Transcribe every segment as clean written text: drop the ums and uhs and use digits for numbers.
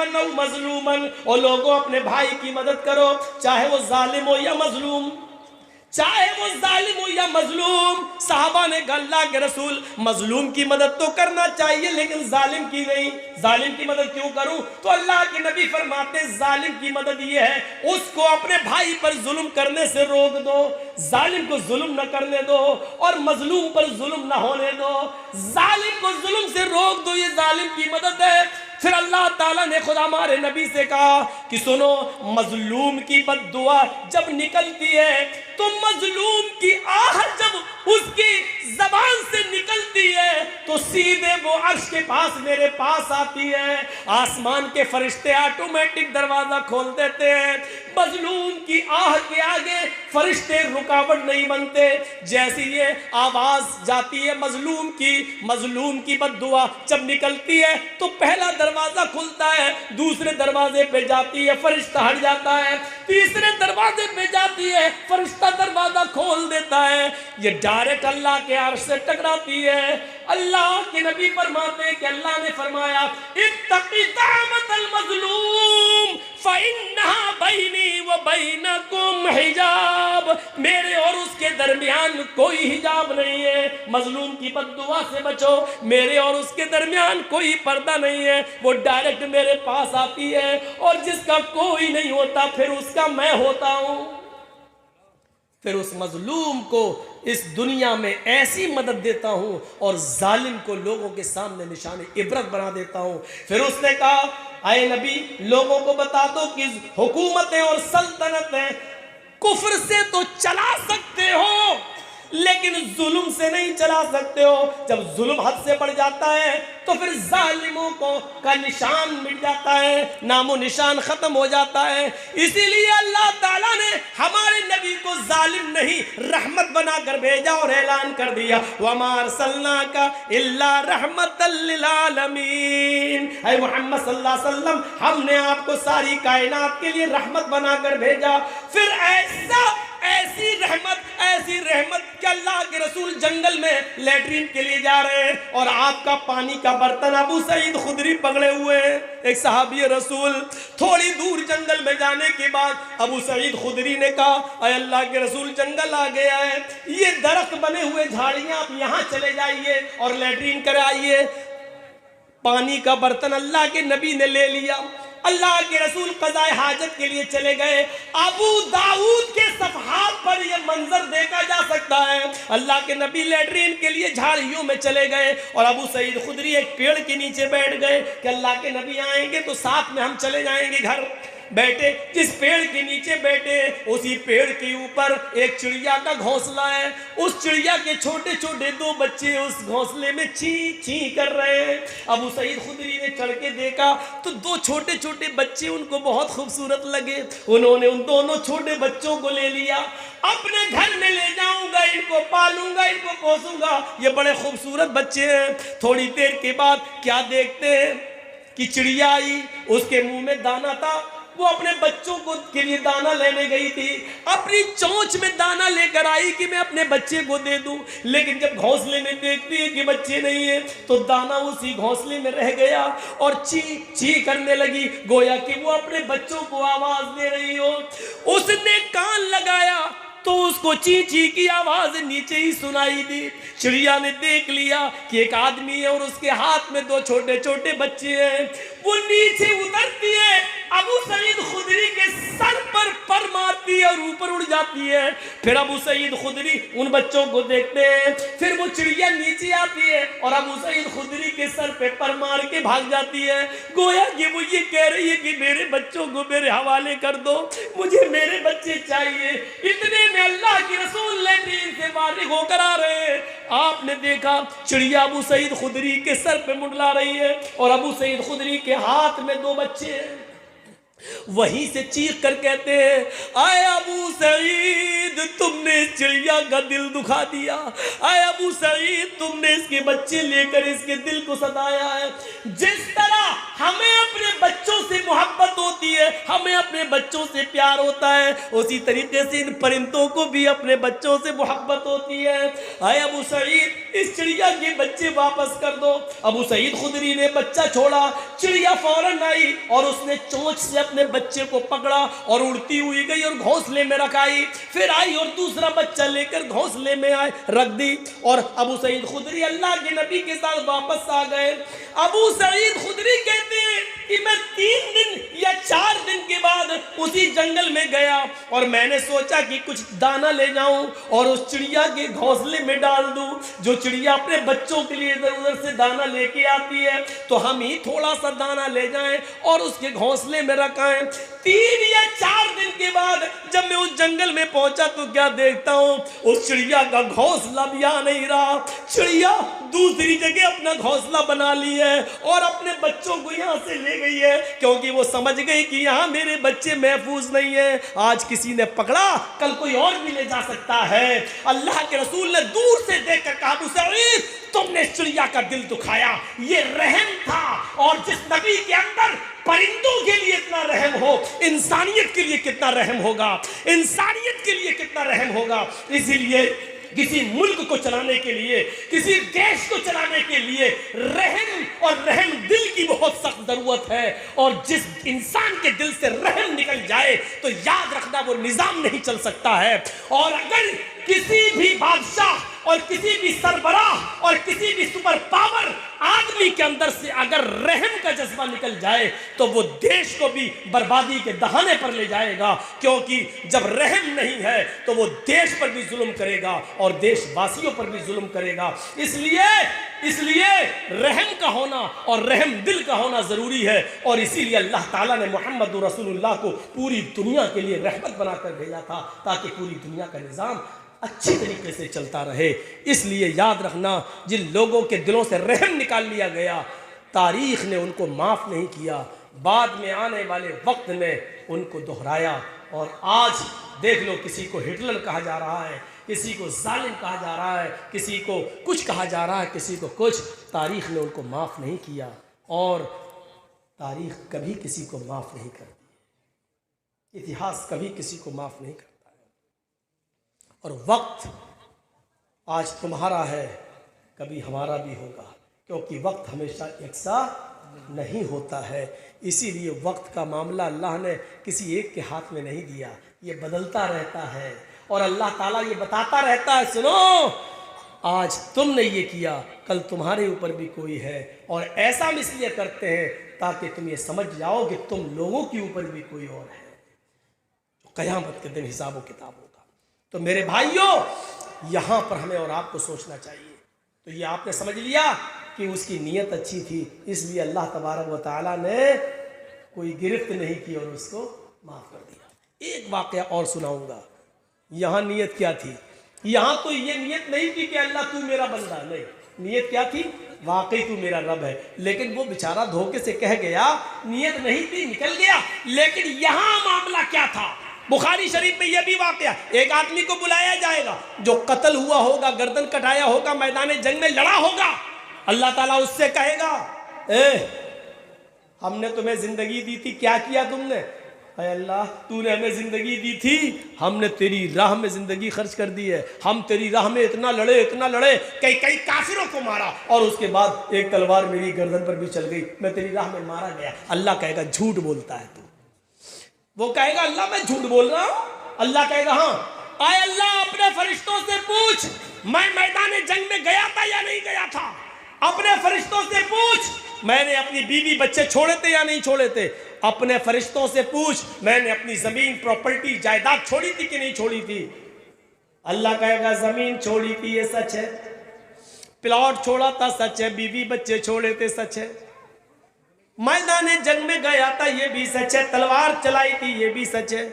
जालिमन औ मजलूमन, और लोगों अपने भाई की मदद करो, चाहे वो जालिम हो या मजलूम, चाहे वो जालिम हो या मजलूम। साहबा ने कहा अल्लाह के रसूल, मजलूम की मदद तो करना चाहिए लेकिन जालिम की नहीं, जालिम की मदद क्यों करूं? तो अल्लाह के नबी फरमाते जालिम की मदद ये है, उसको अपने भाई पर जुल्म करने से रोक दो, जालिम को जुल्म न करने दो और मजलूम पर जुल्म न होने दो, जालिम को जुल्म से रोक दो, ये जालिम की मदद है। फिर अल्लाह ताला ने खुद हमारे नबी से कहा कि सुनो, मजलूम की बद्दुआ जब निकलती है तो मजलूम की आहट जब उसकी जबान से निकलती है तो सीधे वो अर्श के पास मेरे पास आती है, आसमान के फरिश्ते ऑटोमेटिक दरवाजा खोल देते हैं। मजलूम की आह के आगे फरिश्ते रुकावट नहीं बनते। जैसी ये आवाज जाती है मजलूम की बद्दुआ जब निकलती है तो पहला दरवाजा खुलता है, दूसरे दरवाजे पे जाती है फरिश्ता हट जाता है, तीसरे दरवाजे पे जाती है फरिश्ता दरवाजा खोल देता है, ये डायरेक्ट अल्लाह के अर्श से टकराती है। अल्लाह के नबी फरमाते हैं कि अल्लाह ने फरमाया इत्तक़ी दामतल मज़लूम फ़इन्नहा बैनी व बैनकुम हिजाब, मेरे और उसके दरमियान कोई हिजाब नहीं है, मजलूम की बद्दुआ से बचो, मेरे और उसके दरमियान कोई पर्दा नहीं है, वो डायरेक्ट मेरे पास आती है और जिसका कोई नहीं होता फिर उसका मैं होता हूं। फिर उस मजलूम को इस दुनिया में ऐसी मदद देता हूं और जालिम को लोगों के सामने निशाने इबरत बना देता हूं। फिर उसने कहा आए नबी, लोगों को बता दो कि हुकूमतें और सल्तनतें कुफ्र से तो चला सकते हो लेकिन जुल्म से नहीं चला सकते हो। जब जुल्म हद से बढ़ जाता है तो फिर जालिमों का निशान मिट जाता है, नामो निशान खत्म हो जाता है। इसीलिए अल्लाह ताला ने हमारे नबी को जालिम नहीं रहमत बनाकर भेजा और ऐलान कर दिया वमा अरसलनाका इल्ला रहमतल लिल आलमीन। ऐ मोहम्मद सल्लल्लाहु अलैहि वसल्लम, हमने आपको सारी कायनात के लिए रहमत बनाकर भेजा। फिर ऐसी रहमत कि अल्लाह के रसूल जंगल में लैट्रीन के लिए जा रहे हैं और आपका पानी का बर्तन अबू सईद खुदरी पकड़े हुए हैं। एक सहाबी रसूल थोड़ी दूर जंगल में जाने के बाद अबू सईद खुदरी ने कहा अय अल्लाह के रसूल, जंगल आ गया है, ये दरख्त बने हुए झाड़ियां, आप यहाँ चले जाइए और लैट्रीन कराइए। पानी का बर्तन अल्लाह के नबी ने ले लिया, अल्लाह के रसूल क़ज़ाए हाजत के लिए चले गए। अबू दाऊद के सफ़हात पर यह मंजर देखा जा सकता है। अल्लाह के नबी लैट्रीन के लिए झाड़ियों में चले गए और अबू सईद खुदरी एक पेड़ के नीचे बैठ गए कि अल्लाह के नबी आएंगे तो साथ में हम चले जाएंगे घर। बैठे, जिस पेड़ के नीचे बैठे उसी पेड़ के ऊपर एक चिड़िया का घोंसला है। उस चिड़िया के छोटे छोटे दो बच्चे उस घोंसले में ची ची कर रहे हैं। अबू सईद खुदरी ने चढ़ के देखा तो दो छोटे छोटे बच्चे उनको बहुत खूबसूरत लगे। उन्होंने उन दोनों छोटे बच्चों को ले लिया, अपने घर में ले जाऊंगा, इनको पालूंगा, इनको पोसूंगा, ये बड़े खूबसूरत बच्चे हैं। थोड़ी देर के बाद क्या देखते हैं कि चिड़िया आई, उसके मुंह में दाना था, वो अपने बच्चों को के लिए दाना लेने गई थी, अपनी चोंच में दाना लेकर आई कि मैं अपने बच्चे को दे दूं, लेकिन जब घोंसले में देखती है कि बच्चे नहीं है तो दाना उसी घोंसले में रह गया और ची ची करने लगी, गोया कि वो अपने बच्चों को आवाज दे रही हो। उसने कान लगाया तो उसको ची ची की आवाज नीचे ही सुनाई दी। चिड़िया ने देख लिया कि एक आदमी है और उसके हाथ में दो छोटे छोटे बच्चे हैं। वो नीचे उतरती है, अबू सईद खुदरी के सर पर मारती है और ऊपर उड़ जाती है। फिर अबू सईद खुदरी उन बच्चों को देखते हैं, फिर वो चिड़िया नीचे आती है और अबू सईद खुदरी के सर पे पर मार के भाग जाती है। गोया कि वो ये कह रही है कि मेरे बच्चों को मेरे हवाले कर दो, मुझे मेरे बच्चे चाहिए। इतने में अल्लाह के रसूल लैट्रीन से फारिग होकर आ रहे हैं। आपने देखा चिड़िया अबू सईद खुदरी के सर पे मुंडला रही है और अबू सईद खुदरी के हाथ में दो बच्चे हैं। वहीं से चीख कर कहते हैं आए अबू सईद, तुमने इस चिड़िया का दिल दुखा दिया। आए अबू सईद, तुमने इसके बच्चे लेकर इसके दिल को सताया है। जिस तरह हमें अपने बच्चों से मोहब्बत होती है, हमें अपने बच्चों से प्यार होता है, उसी तरीके से इन परिंदों को भी अपने बच्चों से मोहब्बत होती है। आए अबू सईद, इस चिड़िया के बच्चे वापस कर दो। अबू सईद खुदरी ने बच्चा छोड़ा, चिड़िया फौरन आई और उसने चोंच से अपने बच्चे को पकड़ा और उड़ती हुई गई और घोंसले में रखाई। फिर आई और दूसरा बच्चा लेकर घोंसले में आए रख दी और अबू सईद खुदरी अल्लाह के नबी के साथ वापस आ गए। अबू सईद खुदरी कहते हैं कि मैं 3 दिन या 4 दिन के बाद उसी जंगल में गया और मैंने सोचा कि कुछ दाना ले जाऊं और उस चिड़िया के घोंसले में डाल दूं। जो चिड़िया अपने बच्चों के लिए इधर उधर से दाना लेके आती है तो हम ही थोड़ा सा दाना ले जाएं और उसके घोंसले में रखाएं। 3 या 4 दिन के बाद जब मैं उस जंगल में पहुंचा तो क्या देखता हूं, उस चिड़िया का घोंसला भी आ नहीं रहा। चिड़िया दूसरी जगह अपना घोंसला बना ली है और अपने बच्चों को यहां से ले गई है, क्योंकि वो समझ गई कि यहां मेरे बच्चे महफूज नहीं है। आज किसी ने पकड़ा, कल कोई और भी ले जा सकता है। अल्लाह के रसूल ने दूर से देखकर कहा, अबू सईद, तुमने चिड़िया का दिल दुखाया, ये रहम था। और जिस नबी के अंदर परिंदों के लिए इतना रहम हो, इंसानियत के लिए कितना रहम होगा, इंसानियत के लिए कितना रहम होगा। इसीलिए किसी मुल्क को चलाने के लिए, किसी देश को चलाने के लिए रहम और रहम दिल की बहुत सख्त जरूरत है। और जिस इंसान के दिल से रहम निकल जाए तो याद रखना वो निजाम नहीं चल सकता है। और अगर किसी भी बादशाह और किसी भी सरबराह और किसी भी सुपर पावर आदमी के अंदर से अगर रहम का जज्बा निकल जाए तो वो देश को भी बर्बादी के दहाने पर ले जाएगा, क्योंकि जब रहम नहीं है तो वो देश पर भी जुल्म करेगा और देशवासियों पर भी जुल्म करेगा। इसलिए रहम का होना और रहम दिल का होना जरूरी है। और इसीलिए अल्लाह ताला ने मोहम्मद रसूलुल्लाह को पूरी दुनिया के लिए रहमत बनाकर भेजा था, ताकि पूरी दुनिया का निज़ाम अच्छी तरीके से चलता रहे। इसलिए याद रखना, जिन लोगों के दिलों से रहम निकाल लिया गया, तारीख ने उनको माफ़ नहीं किया, बाद में आने वाले वक्त ने उनको दोहराया। और आज देख लो, किसी को हिटलर कहा जा रहा है, किसी को जालिम कहा जा रहा है, किसी को कुछ कहा जा रहा है, किसी को कुछ। तारीख ने उनको माफ़ नहीं किया और तारीख कभी किसी को माफ़ नहीं करती, इतिहास कभी किसी को माफ़ नहीं करता। और वक्त आज तुम्हारा है, कभी हमारा भी होगा, क्योंकि वक्त हमेशा एकसा नहीं होता है। इसीलिए वक्त का मामला अल्लाह ने किसी एक के हाथ में नहीं दिया, ये बदलता रहता है। और अल्लाह ताला ये बताता रहता है, सुनो, आज तुमने ये किया, कल तुम्हारे ऊपर भी कोई है। और ऐसा हम इसलिए करते हैं ताकि तुम ये समझ जाओ कि तुम लोगों के ऊपर भी कोई और है, जो क़यामत के दिन हिसाब व किताब होगा। तो मेरे भाइयों, यहाँ पर हमें और आपको सोचना चाहिए। तो ये आपने समझ लिया कि उसकी नीयत अच्छी थी, इसलिए अल्लाह तबारक व तआला ने कोई गिरफ्त नहीं की और उसको माफ़ कर दिया। एक वाक़या और सुनाऊंगा। यहाँ नीयत क्या थी? यहाँ तो ये नीयत नहीं थी कि अल्लाह तू मेरा बंदा, नहीं, नीयत क्या थी? वाकई तू मेरा रब है। लेकिन वो बेचारा धोखे से कह गया, नीयत नहीं थी, निकल गया। लेकिन यहाँ मामला क्या था? बुखारी शरीफ में यह भी वाकया, एक आदमी को बुलाया जाएगा जो कत्ल हुआ होगा, गर्दन कटाया होगा, मैदान जंग में लड़ा होगा। अल्लाह ताला उससे कहेगा, हमने तुम्हें जिंदगी दी थी, क्या किया तुमने? अरे अल्लाह, तूने हमें जिंदगी दी थी, हमने तेरी राह में जिंदगी खर्च कर दी है। हम तेरी राह में इतना लड़े, कई काफिरों को मारा और उसके बाद एक तलवार मेरी गर्दन पर भी चल गई, मैं तेरी राह में मारा गया। अल्लाह कहेगा झूठ बोलता है तू। वो कहेगा अल्लाह मैं झूठ बोल रहा हूं? अल्लाह कहेगा हाँ। आए अल्लाह, अपने फरिश्तों से पूछ, मैं मैदान जंग में गया था या नहीं गया था? अपने फरिश्तों से पूछ, मैंने अपनी बीवी बच्चे छोड़े थे या नहीं छोड़े थे? अपने फरिश्तों से पूछ, मैंने अपनी जमीन प्रॉपर्टी जायदाद छोड़ी थी कि नहीं छोड़ी थी? अल्लाह कहेगा जमीन छोड़ी थी, ये सच है। प्लॉट छोड़ा था, सच है। बीवी बच्चे छोड़े थे, सच है। मैदान जंग में गया था, ये भी सच है। तलवार चलाई थी, ये भी सच है।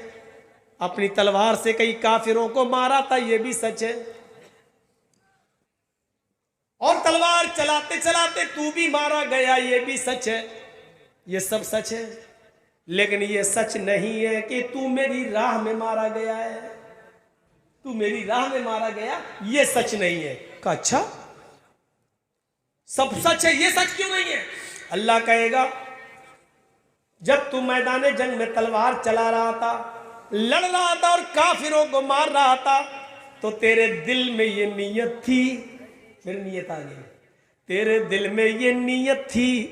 अपनी तलवार से कई काफिरों को मारा था, ये भी सच है। और तलवार चलाते चलाते तू भी मारा गया, ये भी सच है। ये सब सच है, लेकिन ये सच नहीं है कि तू मेरी राह में मारा गया है। तू मेरी राह में मारा गया, ये सच नहीं है। कहा अच्छा, सब सच है, ये सच क्यों नहीं है? अल्लाह कहेगा जब तू मैदान जंग में तलवार चला रहा था, लड़ रहा था और काफिरों को मार रहा था, तो तेरे दिल में ये नीयत थी, फिर नीयत आ गई, तेरे दिल में ये नीयत थी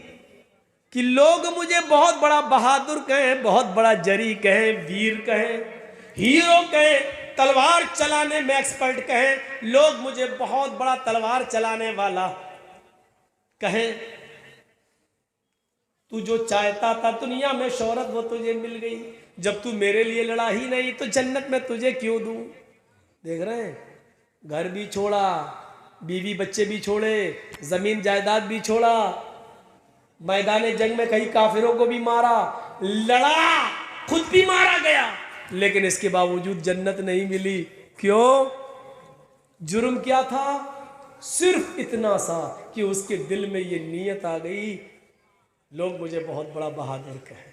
कि लोग मुझे बहुत बड़ा बहादुर कहें, बहुत बड़ा जरी कहें, वीर कहें, हीरो कहें, तलवार चलाने में एक्सपर्ट कहें, लोग मुझे बहुत बड़ा तलवार चलाने वाला कहें। तू जो चाहता था दुनिया में शोहरत, वो तुझे मिल गई। जब तू मेरे लिए लड़ा ही नहीं तो जन्नत में तुझे क्यों दूं? देख रहे हैं, घर भी छोड़ा, बीवी बच्चे भी छोड़े, जमीन जायदाद भी छोड़ा, मैदान जंग में कई काफिरों को भी मारा, लड़ा, खुद भी मारा गया, लेकिन इसके बावजूद जन्नत नहीं मिली। क्यों? जुर्म क्या था? सिर्फ इतना सा कि उसके दिल में ये नीयत आ गई, लोग मुझे बहुत बड़ा बहादुर कहें।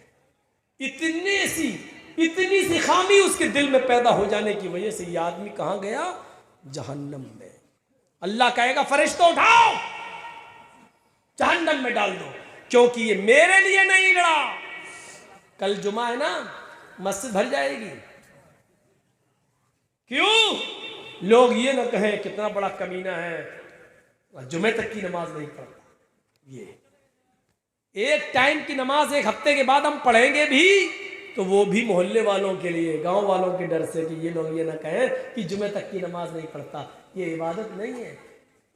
इतनी सी खामी उसके दिल में पैदा हो जाने की वजह से ये आदमी कहां गया? जहन्नम में। अल्लाह कहेगा फरिश्तों उठाओ, जहन्नम में डाल दो, क्योंकि ये मेरे लिए नहीं लड़ा। कल जुमा है ना, मस्जिद भर जाएगी। क्यों? लोग ये ना कहें कितना बड़ा कमीना है, जुमे तक की नमाज नहीं पढ़ता। ये एक टाइम की नमाज एक हफ्ते के बाद हम पढ़ेंगे भी तो वो भी मोहल्ले वालों के लिए, गांव वालों के डर से कि ये लोग ये ना कहें कि जुमे तक की नमाज नहीं पढ़ता। ये इबादत नहीं है।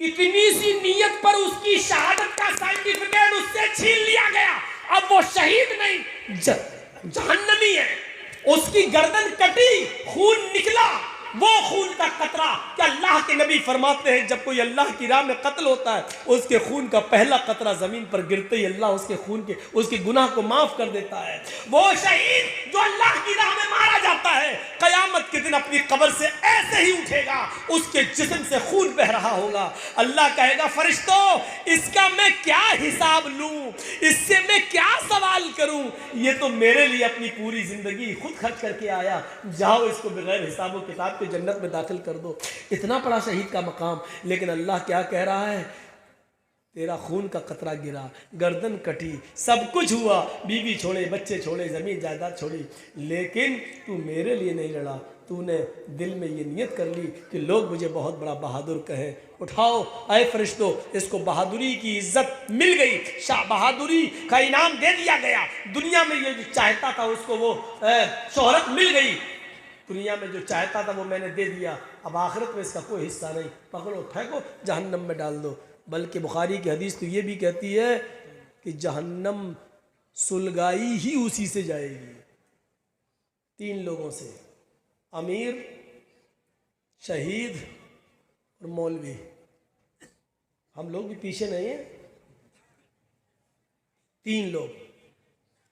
इतनी सी नीयत पर उसकी शहादत का सर्टिफिकेट उससे छीन लिया गया। अब वो शहीद नहीं, जहन्नमी है। उसकी गर्दन कटी, खून निकला, वो खून का कतरा कि अल्लाह के नबी फरमाते हैं जब कोई अल्लाह की राह में कत्ल होता है, उसके खून का पहला कतरा जमीन पर गिरते ही अल्लाह उसके खून के, उसके गुनाह को माफ कर देता है। वो शहीद जो अल्लाह की राह में मारा जाता है, कयामत के दिन अपनी कब्र से ऐसे ही उठेगा, उसके जिस्म से खून बह रहा होगा। अल्लाह कहेगा फरिश्तों, इसका मैं क्या हिसाब लूं, इससे मैं क्या सवाल करूं? ये तो मेरे लिए अपनी पूरी जिंदगी खुद खर्च करके आया, जाओ इसको बगैर हिसाब और किताब जन्नत में दाखिल कर दो। इतना बड़ा शहीद का मकाम। लेकिन अल्लाह क्या कह रहा है? तेरा खून का कतरा गिरा, गर्दन कटी, सब कुछ हुआ, बीवी छोड़े, बच्चे छोड़े, जमीन जायदाद छोड़ी, लेकिन तू मेरे लिए नहीं लड़ा। तूने दिल में ये नियत कर ली कि लोग मुझे बहुत बड़ा बहादुर कहें। उठाओ आए फरिश्तों, इसको बहादुरी की इज्जत मिल गई, शाह बहादुरी का इनाम दे दिया गया। दुनिया में ये जो चाहता था उसको वो शोहरत मिल गई, दुनिया में जो चाहता था वो मैंने दे दिया, अब आखिरत में इसका कोई हिस्सा नहीं। पकड़ो, फेंको, जहन्नम में डाल दो। बल्कि बुखारी की हदीस तो ये भी कहती है कि जहन्नम सुलगाई ही उसी से जाएगी, 3 लोगों से, अमीर, शहीद और मौलवी। हम लोग भी पीछे नहीं हैं। 3 लोग,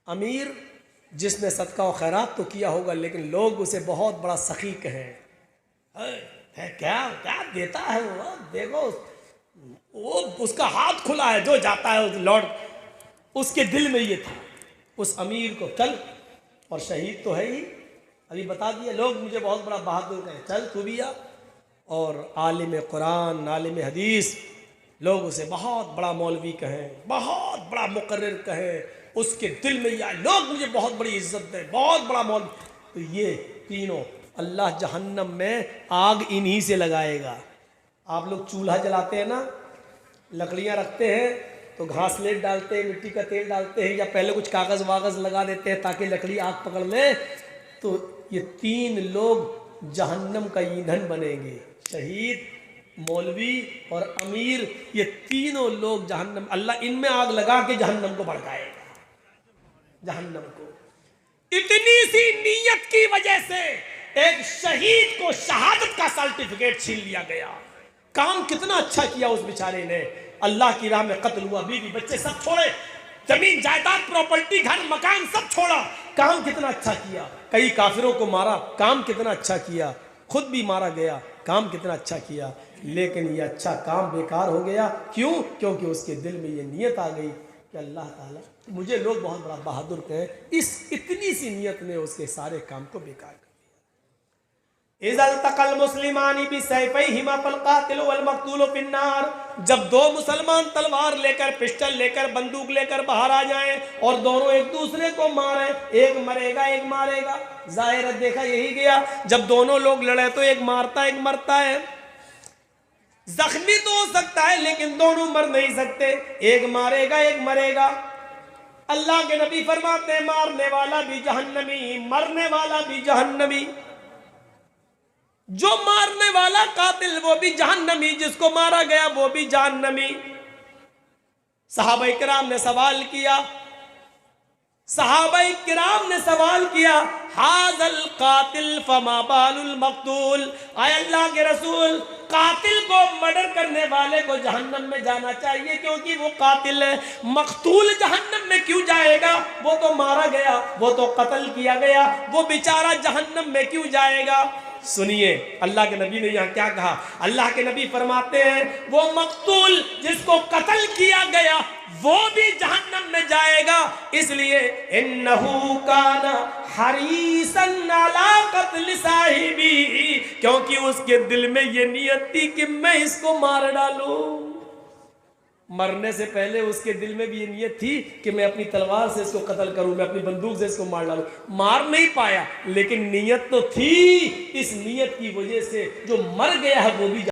अमीर जिसने सदका और खैरात तो किया होगा लेकिन लोग उसे बहुत बड़ा सखी कहें, क्या क्या देता है वो, देखो वो उसका हाथ खुला है, जो जाता है उस लौट, उसके दिल में ये था उस अमीर को, चल। और शहीद तो है ही, अभी बता दिया, लोग मुझे बहुत बड़ा बहादुर कहें, चल तू भी आ। और आलिम कुरान, आलिम हदीस, लोग उसे बहुत बड़ा मौलवी कहें, बहुत बड़ा मुकर्रिर कहें, उसके दिल में यह लोग मुझे बहुत बड़ी इज्जत दें, बहुत बड़ा मौलवी। तो ये तीनों अल्लाह जहन्नम में आग इन्हीं से लगाएगा। आप लोग चूल्हा जलाते हैं ना, लकड़ियाँ रखते हैं तो घासलेट डालते हैं, मिट्टी का तेल डालते हैं, या पहले कुछ कागज़ वागज़ लगा देते हैं ताकि लकड़ी आग पकड़ ले। तो ये 3 लोग जहन्नम का ईंधन बनेंगे, शहीद, मौलवी और अमीर। ये तीनों लोग जहन्नम, अल्लाह इनमें आग लगा के जहन्नम को भड़काएगा, जहन्नम को। इतनी सी नीयत की वजह से एक शहीद को शहादत का सर्टिफिकेट छीन लिया गया। काम कितना अच्छा किया उस बेचारे ने, अल्लाह की राह में कत्ल हुआ, बीवी बच्चे सब छोड़े, जमीन जायदाद प्रॉपर्टी घर मकान सब छोड़ा, काम कितना अच्छा किया। कई काफिरों को मारा, काम कितना अच्छा किया, खुद भी मारा गया, काम कितना अच्छा किया। लेकिन ये अच्छा काम बेकार हो गया। क्यों? क्योंकि उसके दिल में ये नियत आ गई कि अल्लाह ताला मुझे लोग बहुत बड़ा बहादुर कहें। इस इतनी सी नियत ने उसके सारे काम को बेकार कर दिया। इज़ल तक़ल मुस्लिमानी बिसैफ़ैहिमा फल क़ातिल वल मक़तूल फ़िन्नार। जब दो मुसलमान तलवार लेकर, पिस्टल लेकर, बंदूक लेकर बाहर आ जाएं और दोनों एक दूसरे को मारें, एक मरेगा एक मारेगा, ज़ाहिर देखा यही गया। जब दोनों लोग लड़े तो एक मारता एक मरता है। जख्मी तो हो सकता है लेकिन दोनों मर नहीं सकते, एक मारेगा एक मरेगा। अल्लाह के नबी फरमाते हैं मारने वाला भी जहन्नमी, मरने वाला भी जहन्नमी। जो मारने वाला कातिल वो भी जहन्नमी, जिसको मारा गया वो भी जहन्नमी। सहाबाए किराम ने सवाल किया, सहाबाए किराम ने सवाल किया, हाज़ल कातिल फमा बालुल मक़तूल। आय अल्लाह के रसूल, कातिल को मर्डर करने वाले को जहन्नम में जाना चाहिए क्योंकि वो कातिल है, मक़तूल जहन्नम में क्यों जाएगा? वो तो मारा गया, वो तो कत्ल किया गया, वो बेचारा जहन्नम में क्यों जाएगा? सुनिए अल्लाह के नबी ने यहाँ क्या कहा। अल्लाह के नबी फरमाते हैं वो मक़तूल जिसको कत्ल किया गया वो भी जहन्नम में जाएगा, इसलिए इन्नहु काना हरीसन अला क़त्ल साहिबी, क्योंकि उसके दिल में ये नियत थी कि मैं इसको मार डालूं। मरने से पहले उसके दिल में भी ये नियत थी कि मैं अपनी तलवार से इसको कत्ल करूं, मैं अपनी बंदूक से इसको मार डालूं। मार नहीं पाया लेकिन नियत तो थी। इस नियत की वजह से जो मर गया है वो भी